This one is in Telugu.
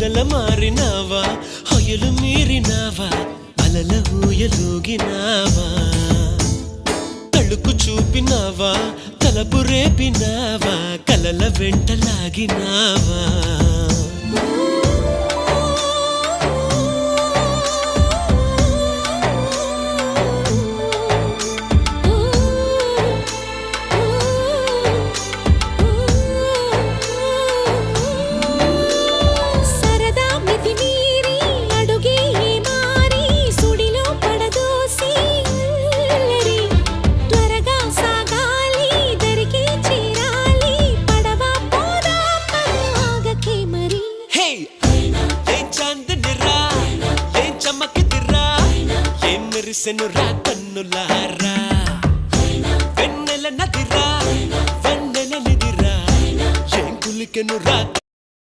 మొదల మారినావా హొయలు మీరినావా అలల ఊయలూగినావా తళుకు చూపినావా తలపు రేపినావా కలల వెంటలాగినావా మెరిసెనురా కన్నులారా వెన్నెల నదిరా వెన్నెల నిదిరా ఏం కులికెనురా